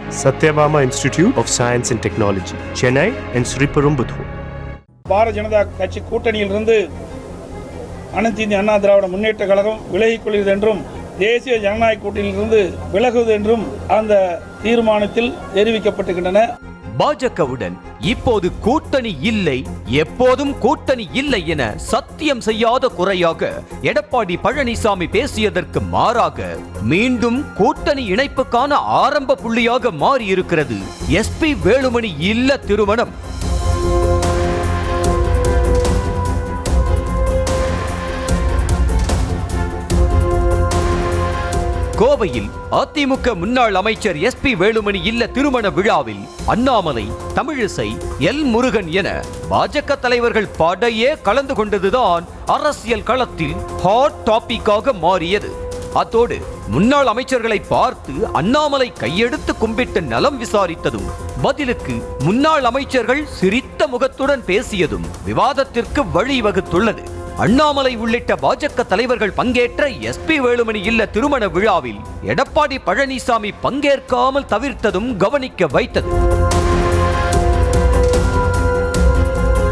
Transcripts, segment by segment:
Satyabama Institute of Science and Technology, Chennai and Sriperumbudur. Bharatiya Janata கட்சி கூட்டணியிலிருந்து அனைத்து இந்திய அண்ணா திராவிட முன்னேற்ற கழகம் விலகிக் கொள்கிறது என்றும் தேசிய ஜனநாயக கூட்டணியிலிருந்து விலகுவது என்றும் அந்த தீர்மானத்தில் தெரிவிக்கப்பட்டிருக்கின்றன. பாஜகவுடன் இப்போது கூட்டணி இல்லை, எப்போதும் கூட்டணி இல்லை என சத்தியம் செய்யாத குறையாக எடப்பாடி பழனிசாமி பேசியதற்கு மாறாக மீண்டும் கூட்டணி இணைப்புக்கான ஆரம்ப புள்ளியாக மாறியிருக்கிறது எஸ்பி வேலுமணி இல்ல திருமணம். கோவையில் அதிமுக முன்னாள் அமைச்சர் எஸ்பி வேலுமணி இல்ல திருமண விழாவில் அண்ணாமலை, தமிழிசை, எல் முருகன் என பாஜக தலைவர்கள் படையே கலந்து கொண்டதுதான் அரசியல் களத்தில் ஹாட் டாபிக்காக மாறியது. அத்தோடு முன்னாள் அமைச்சர்களை பார்த்து அண்ணாமலை கையெடுத்து கும்பிட்டு நலம் விசாரித்ததும் பதிலுக்கு முன்னாள் அமைச்சர்கள் சிரித்த முகத்துடன் பேசியதும் விவாதத்திற்கு வழிவகுத்துள்ளது. அண்ணாமலை உள்ளிட்ட பாஜக தலைவர்கள் பங்கேற்ற எஸ்பி வேலுமணி இல்ல திருமண விழாவில் எடப்பாடி பழனிசாமி பங்கேற்காமல் தவிர்த்ததும் கவனிக்க வைத்தது.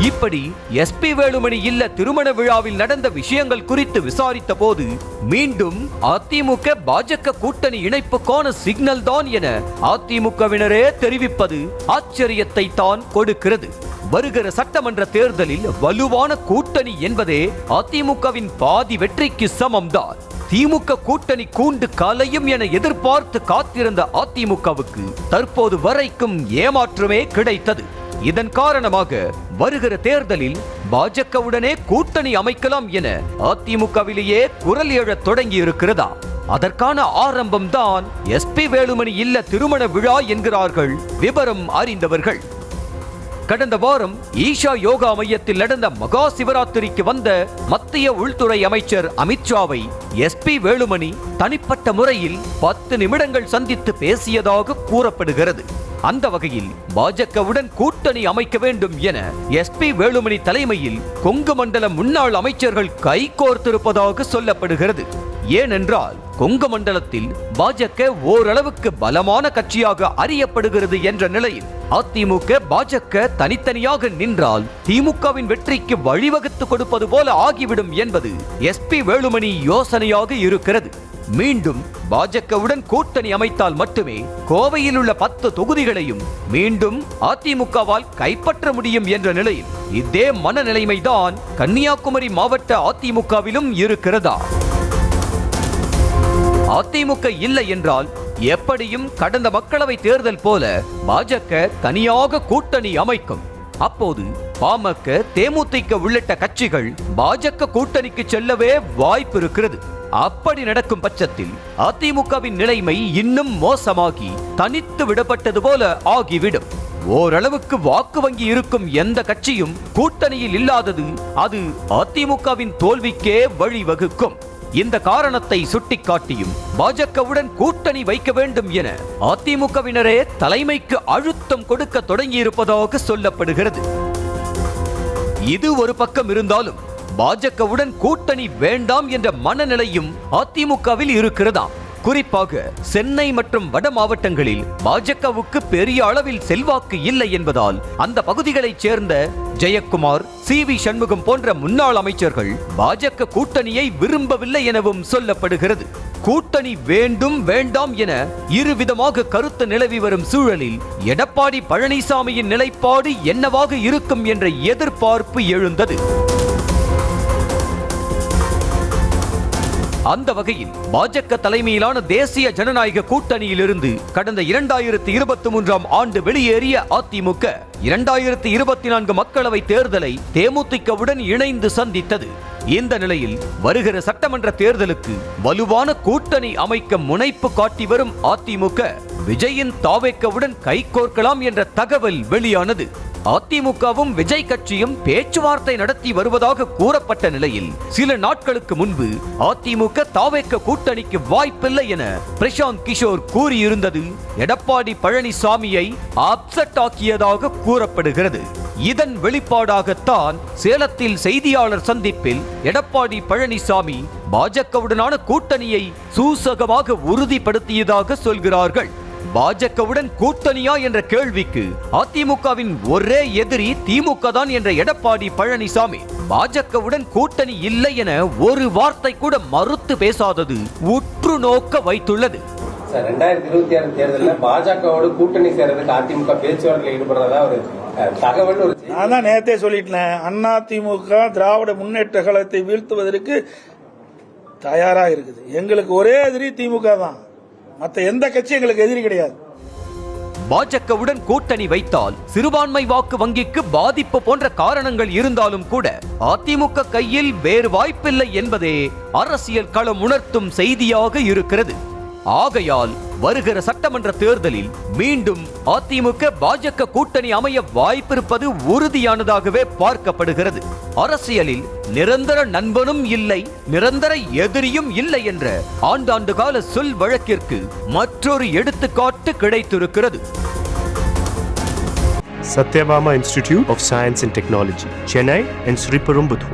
இப்படி எஸ்பி வேலுமணி இல்ல திருமண விழாவில் நடந்த விஷயங்கள் குறித்து விசாரித்த போது மீண்டும் அதிமுக பாஜக கூட்டணி இணைப்புக்கான சிக்னல் தான் என அதிமுகவினரே தெரிவிப்பது ஆச்சரியத்தை தான் கொடுக்கிறது. வருகிற சட்டமன்ற தேர்தலில் வலுவான கூட்டணி என்பதே அதிமுகவின் பாதி வெற்றிக்கு சமம்தான். திமுக கூட்டணி கூண்டு கலையும் என எதிர்பார்த்து காத்திருந்த அதிமுகவுக்கு தற்போது வரைக்கும் ஏமாற்றமே கிடைத்தது. இதன் காரணமாக வருகிற தேர்தலில் பாஜகவுடனே கூட்டணி அமைக்கலாம் என அதிமுகவிலேயே குரல் எழத் தொடங்கி இருக்கிறதா? அதற்கான ஆரம்பம் தான் எஸ்பி வேலுமணி இல்ல திருமண விழா என்கிறார்கள் விவரம் அறிந்தவர்கள். கடந்த வாரம் ஈஷா யோகா மையத்தில் நடந்த மகா சிவராத்திரிக்கு வந்த மத்திய உள்துறை அமைச்சர் அமித்ஷாவை எஸ்பி வேலுமணி தனிப்பட்ட முறையில் 10 நிமிடங்கள் சந்தித்து பேசியதாக கூறப்படுகிறது. அந்த வகையில் பாஜகவுடன் கூட்டணி அமைக்க வேண்டும் என எஸ்பி வேலுமணி தலைமையில் கொங்கு மண்டல முன்னாள் அமைச்சர்கள் கைகோர்த்திருப்பதாக சொல்லப்படுகிறது. ஏனென்றால் கொங்கு மண்டலத்தில் பாஜக ஓரளவுக்கு பலமான கட்சியாக அறியப்படுகிறது என்ற நிலையில் அதிமுக பாஜக தனித்தனியாக நின்றால் திமுகவின் வெற்றிக்கு வழிவகுத்து கொடுப்பது போல ஆகிவிடும் என்பது எஸ்பி வேலுமணி யோசனையாக இருக்கிறது. மீண்டும் பாஜகவுடன் கூட்டணி அமைத்தால் மட்டுமே கோவையில் உள்ள 10 தொகுதிகளையும் மீண்டும் அதிமுகவால் கைப்பற்ற முடியும் என்ற நிலையில் இதே மனநிலைமைதான் கன்னியாகுமரி மாவட்ட அதிமுகவிலும் இருக்கிறதா? அதிமுக இல்லை என்றால் எப்படியும் கடந்த மக்களவை தேர்தல் போல பாஜக தனியாக கூட்டணி அமைக்கும். அப்போது பாமக, தேமுதிக உள்ளிட்ட கட்சிகள் பாஜக கூட்டணிக்கு செல்லவே வாய்ப்பு இருக்கிறது. அப்படி நடக்கும் பட்சத்தில் அதிமுகவின் நிலைமை இன்னும் மோசமாகி தனித்து விடப்பட்டது போல ஆகிவிடும். ஓரளவுக்கு வாக்கு வங்கி இருக்கும் எந்த கட்சியும் கூட்டணியில் இல்லாதது அது அதிமுகவின் தோல்விக்கே வழிவகுக்கும். இந்த காரணத்தை சுட்டிக்காட்டியும் பாஜகவுடன் கூட்டணி வைக்க வேண்டும் என அதிமுகவினரே தலைமைக்கு அழுத்தம் கொடுக்க தொடங்கியிருப்பதாக சொல்லப்படுகிறது. இது ஒரு பக்கம் இருந்தாலும் பாஜகவுடன் கூட்டணி வேண்டாம் என்ற மனநிலையும் அதிமுகவில் இருக்கிறதாம். குறிப்பாக சென்னை மற்றும் வட மாவட்டங்களில் பாஜகவுக்கு பெரிய அளவில் செல்வாக்கு இல்லை என்பதால் அந்த பகுதிகளைச் சேர்ந்த ஜெயக்குமார், சி.வி. சண்முகம் போன்ற முன்னாள் அமைச்சர்கள் பாஜக கூட்டணியை விரும்பவில்லை எனவும் சொல்லப்படுகிறது. கூட்டணி வேண்டும் வேண்டாம் என இருவிதமாக கருத்து நிலவி வரும் சூழலில் எடப்பாடி பழனிசாமியின் நிலைப்பாடு என்னவாக இருக்கும் என்ற எதிர்பார்ப்பு எழுந்தது. அந்த வகையில் பாஜக தலைமையிலான தேசிய ஜனநாயக கூட்டணியிலிருந்து கடந்த 2023ஆம் ஆண்டு வெளியேறிய அதிமுக 2024 மக்களவை தேர்தலை தேமுதிகவுடன் இணைந்து சந்தித்தது. இந்த நிலையில் வருகிற சட்டமன்ற தேர்தலுக்கு வலுவான கூட்டணி அமைக்க முனைப்பு காட்டி வரும் அதிமுக விஜயின் தாவேக்கவுடன் கைகோர்க்கலாம் என்ற தகவல் வெளியானது. அதிமுகவும் விஜய் கட்சியும் பேச்சுவார்த்தை நடத்தி வருவதாக கூறப்பட்ட நிலையில் சில நாட்களுக்கு முன்பு அதிமுக தாவேக்க கூட்டணிக்கு வாய்ப்பில்லை என பிரசாந்த் கிஷோர் கூறியிருந்தது எடப்பாடி பழனிசாமியை அப்செட் ஆக்கியதாக கூறப்படுகிறது. இதன் வெளிப்பாடாகத்தான் சேலத்தில் செய்தியாளர் சந்திப்பில் எடப்பாடி பழனிசாமி பாஜகவுடனான கூட்டணியை சூசகமாக உறுதிப்படுத்தியதாக சொல்கிறார்கள். பாஜகவுடன் கூட்டணியா என்ற கேள்விக்கு அதிமுகவின் ஒரே எதிரி திமுக தான் என்ற எடப்பாடி பழனிசாமி பாஜகவுடன் கூட்டணி இல்லை என ஒரு வார்த்தை கூட மறுத்து பேசாதது உற்று நோக்க வைத்துள்ளது. 2026 தேர்தலில் பாஜகவோடு கூட்டணி சேர்றதுக்கு அதிமுக பேச்சுவார்த்தையில் ஈடுபடுறதா ஒரு தகவல் நான் தான் நேரத்தே சொல்லிட்டேன். அதிமுக திராவிட முன்னேற்ற கழகத்தை வீழ்த்துவதற்கு தயாராக இருக்குது. எங்களுக்கு ஒரே எதிரி திமுக தான், மற்ற எந்த கட்சி எங்களுக்கு எதிரி கிடையாது. பாஜகவுடன் கூட்டணி வைத்தால் சிறுபான்மை வாக்கு வங்கிக்கு பாதிப்பு போன்ற காரணங்கள் இருந்தாலும் கூட அதிமுக கையில் வேறு வாய்ப்பில்லை என்பதே அரசியல் களம் உணர்த்தும் செய்தியாக இருக்கிறது. ஆகையால் வருகிற சட்டமன்ற தேர்தலில் மீண்டும் அதிமுக பாஜக கூட்டணி அமைய வாய்ப்பிருப்பது உறுதியானதாகவே பார்க்கப்படுகிறது. அரசியலில் நிரந்தர நண்பனும் இல்லை, நிரந்தர எதிரியும் இல்லை என்ற ஆண்டாண்டு கால சொல் வழக்கிற்கு மற்றொரு எடுத்துக்காட்டு கிடைத்திருக்கிறது. Satyabama Institute of Science and Technology, Chennai and Sriperumbudur.